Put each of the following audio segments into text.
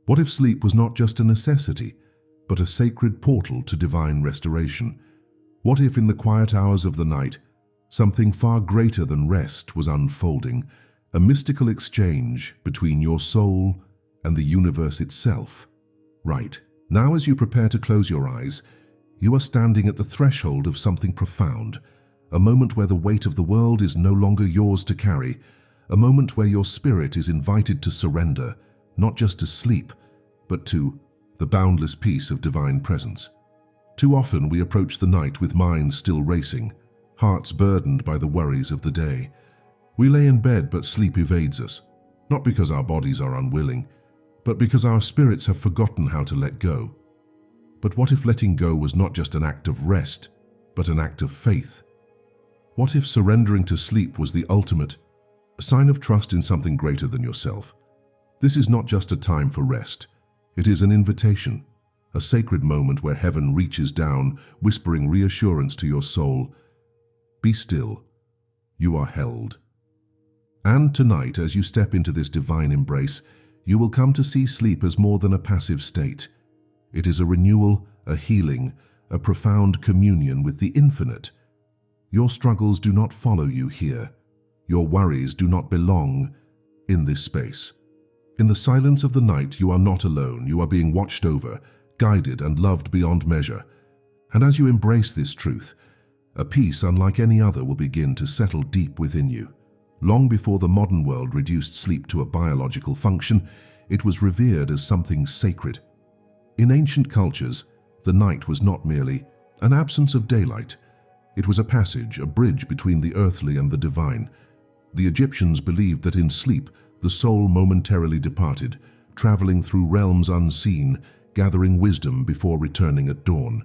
What if sleep was not just a necessity, but a sacred portal to divine restoration? What if in the quiet hours of the night, something far greater than rest was unfolding, a mystical exchange between your soul and the universe itself? Right. Now, as you prepare to close your eyes, you are standing at the threshold of something profound, a moment where the weight of the world is no longer yours to carry, a moment where your spirit is invited to surrender, not just to sleep, but to the boundless peace of divine presence. Too often we approach the night with minds still racing, hearts burdened by the worries of the day. We lay in bed, but sleep evades us, not because our bodies are unwilling, but because our spirits have forgotten how to let go. But what if letting go was not just an act of rest, but an act of faith? What if surrendering to sleep was the ultimate, a sign of trust in something greater than yourself? This is not just a time for rest. It is an invitation, a sacred moment where heaven reaches down, whispering reassurance to your soul. Be still. You are held. And tonight, as you step into this divine embrace, you will come to see sleep as more than a passive state. It is a renewal, a healing, a profound communion with the infinite. Your struggles do not follow you here. Your worries do not belong in this space. In the silence of the night, you are not alone. You are being watched over, guided and loved beyond measure. And as you embrace this truth, a peace unlike any other will begin to settle deep within you. Long before the modern world reduced sleep to a biological function, it was revered as something sacred. In ancient cultures, the night was not merely an absence of daylight. It was a passage, a bridge between the earthly and the divine. The Egyptians believed that in sleep, the soul momentarily departed, traveling through realms unseen, gathering wisdom before returning at dawn.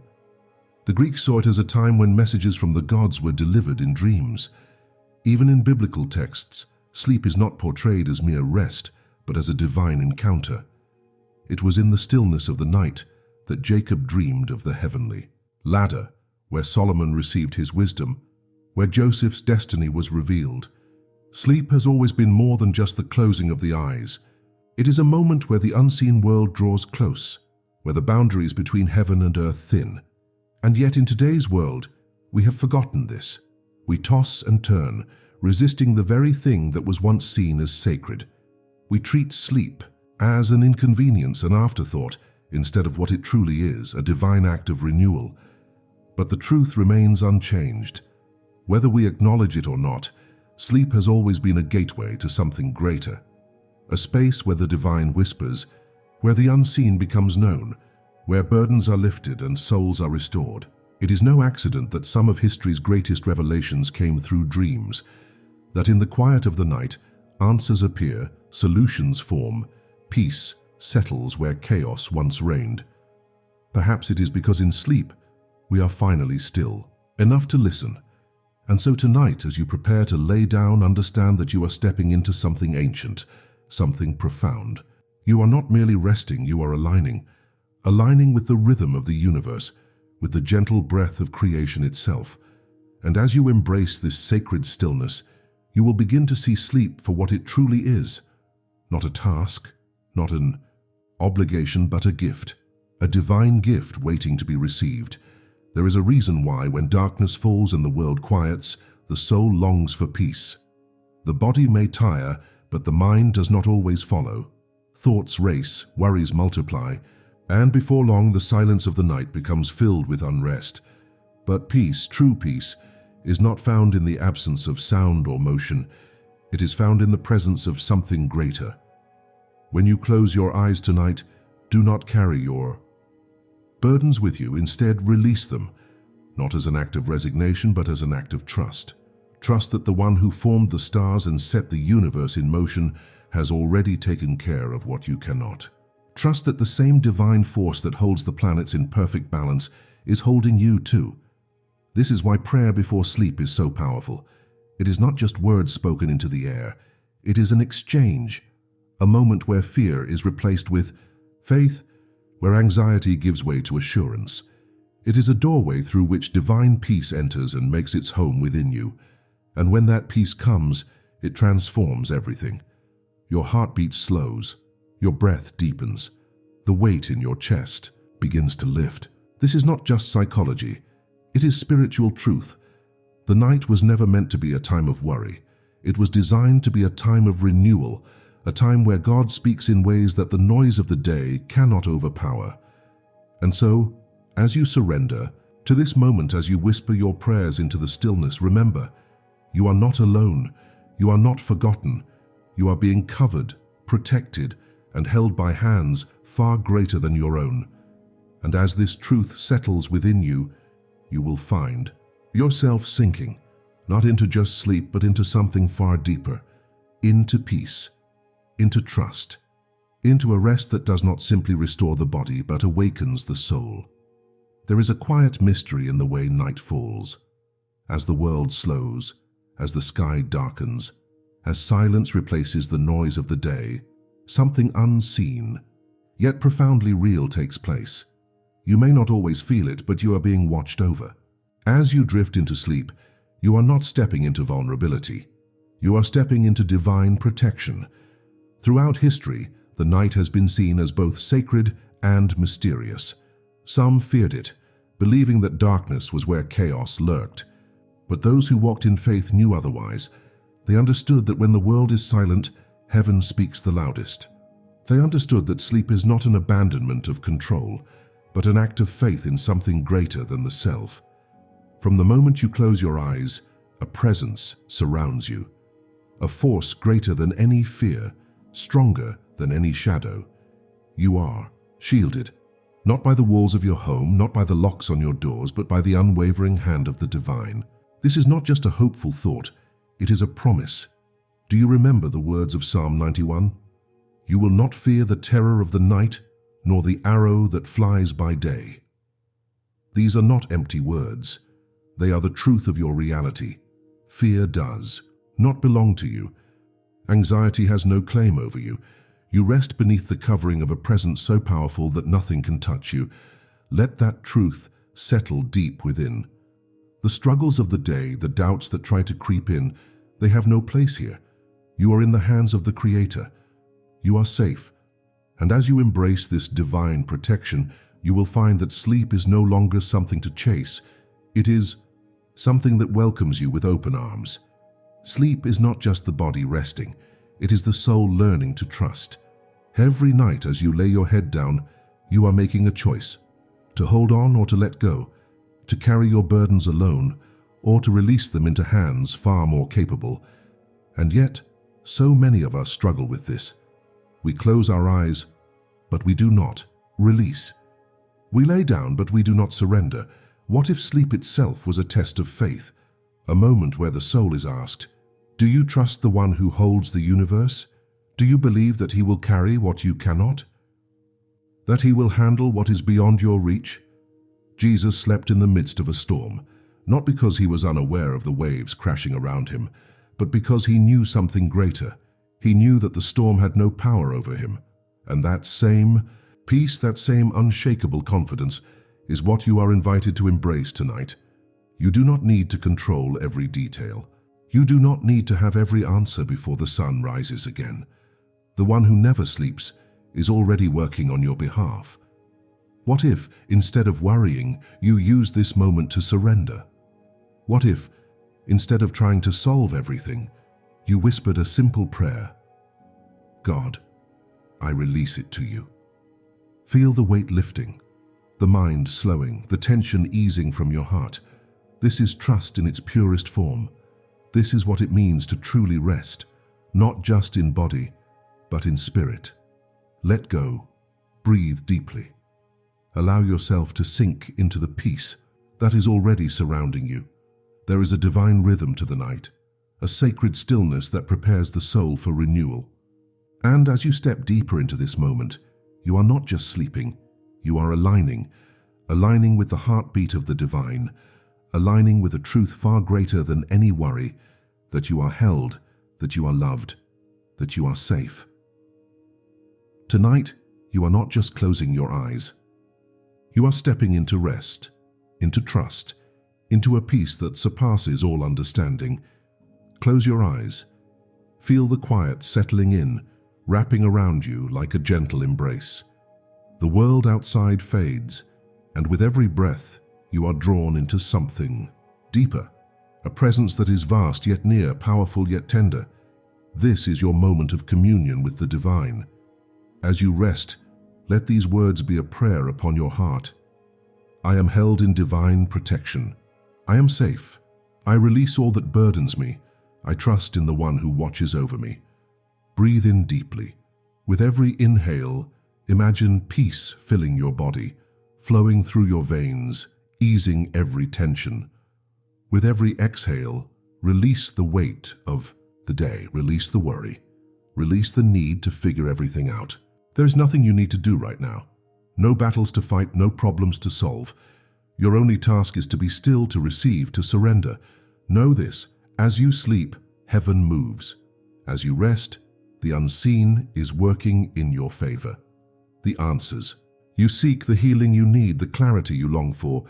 The Greeks saw it as a time when messages from the gods were delivered in dreams. Even in biblical texts, sleep is not portrayed as mere rest, but as a divine encounter. It was in the stillness of the night that Jacob dreamed of the heavenly ladder, where Solomon received his wisdom, where Joseph's destiny was revealed. Sleep has always been more than just the closing of the eyes. It is a moment where the unseen world draws close, where the boundaries between heaven and earth thin. And yet in today's world, we have forgotten this. We toss and turn, resisting the very thing that was once seen as sacred. We treat sleep as an inconvenience, an afterthought, instead of what it truly is, a divine act of renewal. But the truth remains unchanged. Whether we acknowledge it or not, sleep has always been a gateway to something greater. A space where the divine whispers, where the unseen becomes known, where burdens are lifted and souls are restored. It is no accident that some of history's greatest revelations came through dreams, that in the quiet of the night, answers appear, solutions form, peace settles where chaos once reigned. Perhaps it is because in sleep, we are finally still, enough to listen. And so tonight, as you prepare to lay down, understand that you are stepping into something ancient, something profound. You are not merely resting, you are aligning with the rhythm of the universe, with the gentle breath of creation itself. And as you embrace this sacred stillness, you will begin to see sleep for what it truly is. Not a task, not an obligation, but a gift. A divine gift waiting to be received. There is a reason why, when darkness falls and the world quiets, the soul longs for peace. The body may tire, but the mind does not always follow. Thoughts race, worries multiply, and before long the silence of the night becomes filled with unrest. But peace, true peace, is not found in the absence of sound or motion. It is found in the presence of something greater. When you close your eyes tonight, do not carry your burdens with you. Instead, release them, not as an act of resignation, but as an act of trust. Trust that the one who formed the stars and set the universe in motion has already taken care of what you cannot. Trust that the same divine force that holds the planets in perfect balance is holding you too. This is why prayer before sleep is so powerful. It is not just words spoken into the air. It is an exchange, a moment where fear is replaced with faith, where anxiety gives way to assurance. It is a doorway through which divine peace enters and makes its home within you. And when that peace comes, it transforms everything. Your heartbeat slows, your breath deepens, The weight in your chest begins to lift. This is not just psychology. It is spiritual truth. The night was never meant to be a time of worry. It was designed to be a time of renewal, a time where God speaks in ways that the noise of the day cannot overpower. And so, as you surrender to this moment, as you whisper your prayers into the stillness, remember, you are not alone. You are not forgotten. You are being covered, protected, and held by hands far greater than your own. And as this truth settles within you, you will find yourself sinking, not into just sleep, but into something far deeper, into peace, into trust, into a rest that does not simply restore the body, but awakens the soul. There is a quiet mystery in the way night falls. As the world slows, as the sky darkens, as silence replaces the noise of the day, something unseen, yet profoundly real takes place. You may not always feel it, but you are being watched over. As you drift into sleep, you are not stepping into vulnerability. You are stepping into divine protection. Throughout history, the night has been seen as both sacred and mysterious. Some feared it, believing that darkness was where chaos lurked. But those who walked in faith knew otherwise. They understood that when the world is silent, heaven speaks the loudest. They understood that sleep is not an abandonment of control, but an act of faith in something greater than the self. From the moment you close your eyes, a presence surrounds you. A force greater than any fear, stronger than any shadow. You are shielded, not by the walls of your home, not by the locks on your doors, but by the unwavering hand of the divine. This is not just a hopeful thought, it is a promise. Do you remember the words of Psalm 91? You will not fear the terror of the night, nor the arrow that flies by day. These are not empty words. They are the truth of your reality. Fear does not belong to you. Anxiety has no claim over you. You rest beneath the covering of a presence so powerful that nothing can touch you. Let that truth settle deep within. The struggles of the day, the doubts that try to creep in, they have no place here. You are in the hands of the Creator. You are safe. And as you embrace this divine protection, you will find that sleep is no longer something to chase. It is something that welcomes you with open arms. Sleep is not just the body resting. It is the soul learning to trust. Every night as you lay your head down, you are making a choice. To hold on or to let go. To carry your burdens alone, or to release them into hands far more capable. And yet, so many of us struggle with this. We close our eyes, but we do not release. We lay down, but we do not surrender. What if sleep itself was a test of faith? A moment where the soul is asked, do you trust the one who holds the universe? Do you believe that he will carry what you cannot? That he will handle what is beyond your reach? Jesus slept in the midst of a storm, not because he was unaware of the waves crashing around him, but because he knew something greater. He knew that the storm had no power over him. And that same peace, that same unshakable confidence, is what you are invited to embrace tonight. You do not need to control every detail. You do not need to have every answer before the sun rises again. The one who never sleeps is already working on your behalf. What if, instead of worrying, you use this moment to surrender? What if, instead of trying to solve everything, you whispered a simple prayer? God, I release it to you. Feel the weight lifting, the mind slowing, the tension easing from your heart. This is trust in its purest form. This is what it means to truly rest, not just in body, but in spirit. Let go. Breathe deeply. Allow yourself to sink into the peace that is already surrounding you. There is a divine rhythm to the night, a sacred stillness that prepares the soul for renewal. And as you step deeper into this moment, you are not just sleeping, you are aligning with the heartbeat of the divine, aligning with a truth far greater than any worry, that you are held, that you are loved, that you are safe. Tonight, you are not just closing your eyes. You are stepping into rest, into trust, into a peace that surpasses all understanding. Close your eyes. Feel the quiet settling in, wrapping around you like a gentle embrace. The world outside fades, and with every breath, you are drawn into something deeper, a presence that is vast yet near, powerful yet tender. This is your moment of communion with the divine. As you rest, let these words be a prayer upon your heart. I am held in divine protection. I am safe. I release all that burdens me. I trust in the one who watches over me. Breathe in deeply. With every inhale, imagine peace filling your body, flowing through your veins, easing every tension. With every exhale, release the weight of the day, release the worry, release the need to figure everything out. There is nothing you need to do right now. No battles to fight, no problems to solve. Your only task is to be still, to receive, to surrender. Know this, as you sleep, heaven moves. As you rest, the unseen is working in your favor. The answers. You seek the healing you need, the clarity you long for.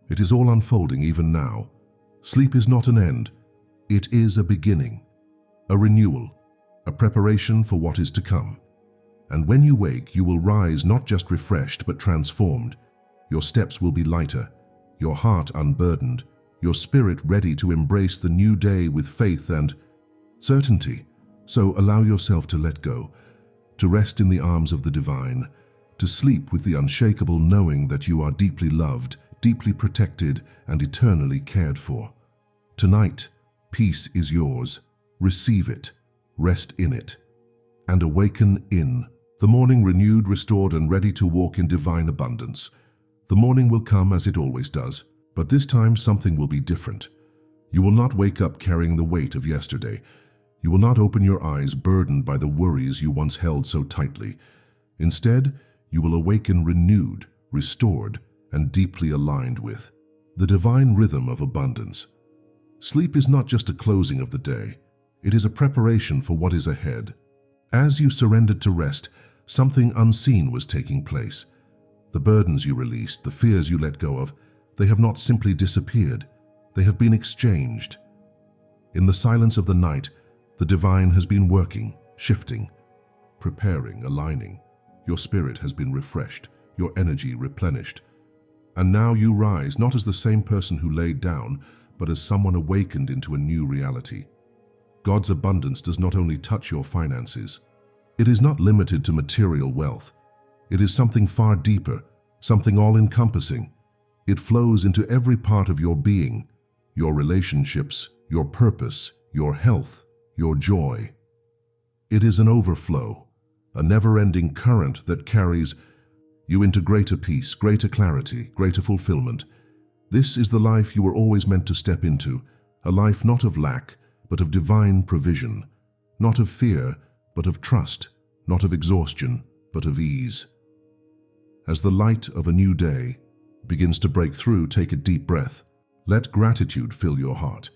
It is all unfolding even now. Sleep is not an end. It is a beginning, a renewal, a preparation for what is to come. And when you wake, you will rise not just refreshed but transformed. Your steps will be lighter, your heart unburdened, your spirit ready to embrace the new day with faith and certainty. So allow yourself to let go, to rest in the arms of the divine, to sleep with the unshakable knowing that you are deeply loved, deeply protected, and eternally cared for. Tonight, peace is yours. Receive it, rest in it, and awaken in the morning, renewed, restored, and ready to walk in divine abundance. The morning will come as it always does, but this time something will be different. You will not wake up carrying the weight of yesterday. You will not open your eyes burdened by the worries you once held so tightly. Instead, you will awaken renewed, restored, and deeply aligned with the divine rhythm of abundance. Sleep is not just a closing of the day. It is a preparation for what is ahead. As you surrendered to rest, something unseen was taking place. The burdens you released, the fears you let go of, they have not simply disappeared. They have been exchanged. In the silence of the night, the divine has been working, shifting, preparing, aligning. Your spirit has been refreshed, your energy replenished. And now you rise, not as the same person who laid down, but as someone awakened into a new reality. God's abundance does not only touch your finances. It is not limited to material wealth. It is something far deeper, something all-encompassing. It flows into every part of your being, your relationships, your purpose, your health, your joy. It is an overflow, a never-ending current that carries you into greater peace, greater clarity, greater fulfillment. This is the life you were always meant to step into, a life not of lack, but of divine provision, not of fear, but of trust, not of exhaustion, but of ease. As the light of a new day begins to break through, take a deep breath. Let gratitude fill your heart.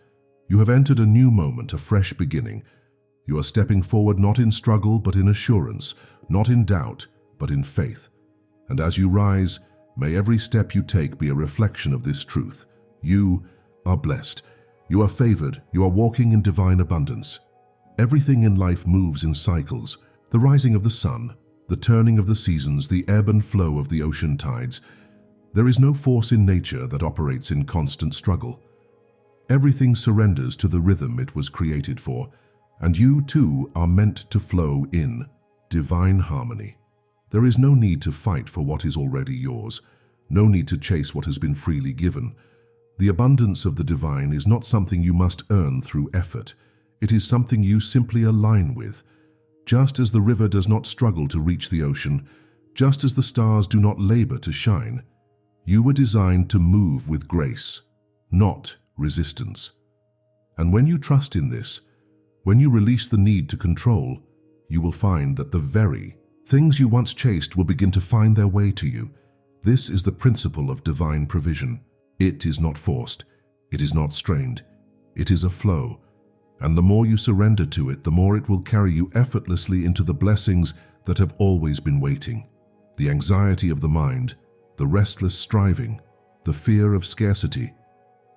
You have entered a new moment, a fresh beginning. You are stepping forward not in struggle, but in assurance, not in doubt, but in faith. And as you rise, may every step you take be a reflection of this truth. You are blessed. You are favored. You are walking in divine abundance. Everything in life moves in cycles. The rising of the sun, the turning of the seasons, the ebb and flow of the ocean tides. There is no force in nature that operates in constant struggle. Everything surrenders to the rhythm it was created for, and you too are meant to flow in divine harmony. There is no need to fight for what is already yours, no need to chase what has been freely given. The abundance of the divine is not something you must earn through effort. It is something you simply align with. Just as the river does not struggle to reach the ocean, just as the stars do not labor to shine, you were designed to move with grace, not resistance. And when you trust in this, when you release the need to control, you will find that the very things you once chased will begin to find their way to you. This is the principle of divine provision. It is not forced. It is not strained. It is a flow. And the more you surrender to it, the more it will carry you effortlessly into the blessings that have always been waiting. The anxiety of the mind, the restless striving, the fear of scarcity,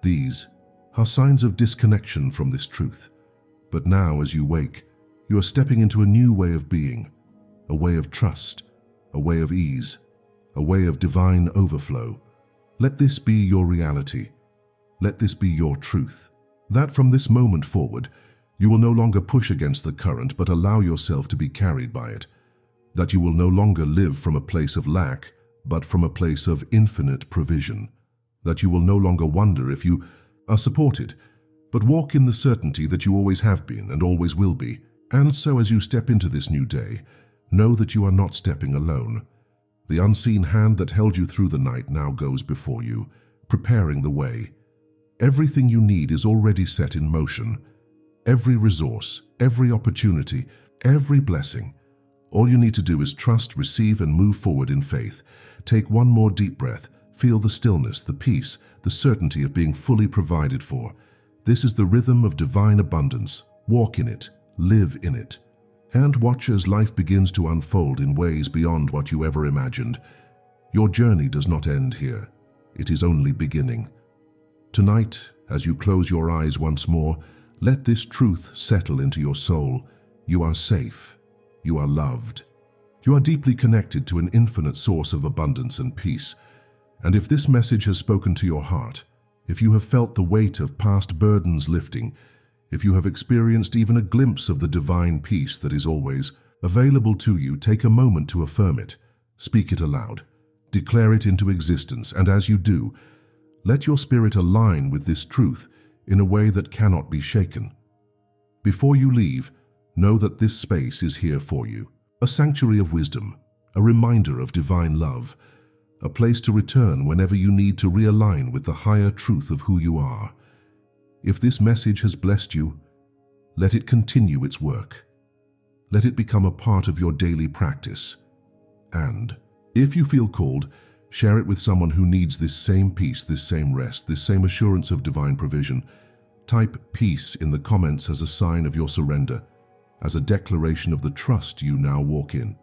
these are signs of disconnection from this truth. But now, as you wake, you are stepping into a new way of being, a way of trust, a way of ease, a way of divine overflow. Let this be your reality. Let this be your truth. That from this moment forward, you will no longer push against the current but allow yourself to be carried by it. That you will no longer live from a place of lack but from a place of infinite provision. That you will no longer wonder if you are supported, but walk in the certainty that you always have been and always will be. And so as you step into this new day, know that you are not stepping alone. The unseen hand that held you through the night now goes before you, preparing the way. Everything you need is already set in motion. Every resource, every opportunity, every blessing. All you need to do is trust, receive, and move forward in faith. Take one more deep breath. Feel the stillness, the peace, the certainty of being fully provided for. This is the rhythm of divine abundance. Walk in it, live in it, and watch as life begins to unfold in ways beyond what you ever imagined. Your journey does not end here. It is only beginning. Tonight, as you close your eyes once more, let this truth settle into your soul. You are safe. You are loved. You are deeply connected to an infinite source of abundance and peace. And if this message has spoken to your heart, if you have felt the weight of past burdens lifting, if you have experienced even a glimpse of the divine peace that is always available to you, take a moment to affirm it. Speak it aloud. Declare it into existence, and as you do, let your spirit align with this truth in a way that cannot be shaken. Before you leave, know that this space is here for you, a sanctuary of wisdom, a reminder of divine love, a place to return whenever you need to realign with the higher truth of who you are. If this message has blessed you, let it continue its work. Let it become a part of your daily practice. And if you feel called, share it with someone who needs this same peace, this same rest, this same assurance of divine provision. Type peace in the comments as a sign of your surrender, as a declaration of the trust you now walk in.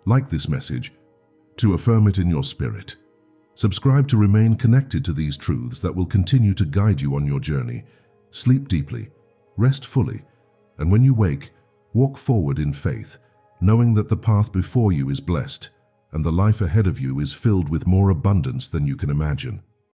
Like this message, to affirm it in your spirit. Subscribe to remain connected to these truths that will continue to guide you on your journey. Sleep deeply, rest fully, and when you wake, walk forward in faith, knowing that the path before you is blessed and the life ahead of you is filled with more abundance than you can imagine.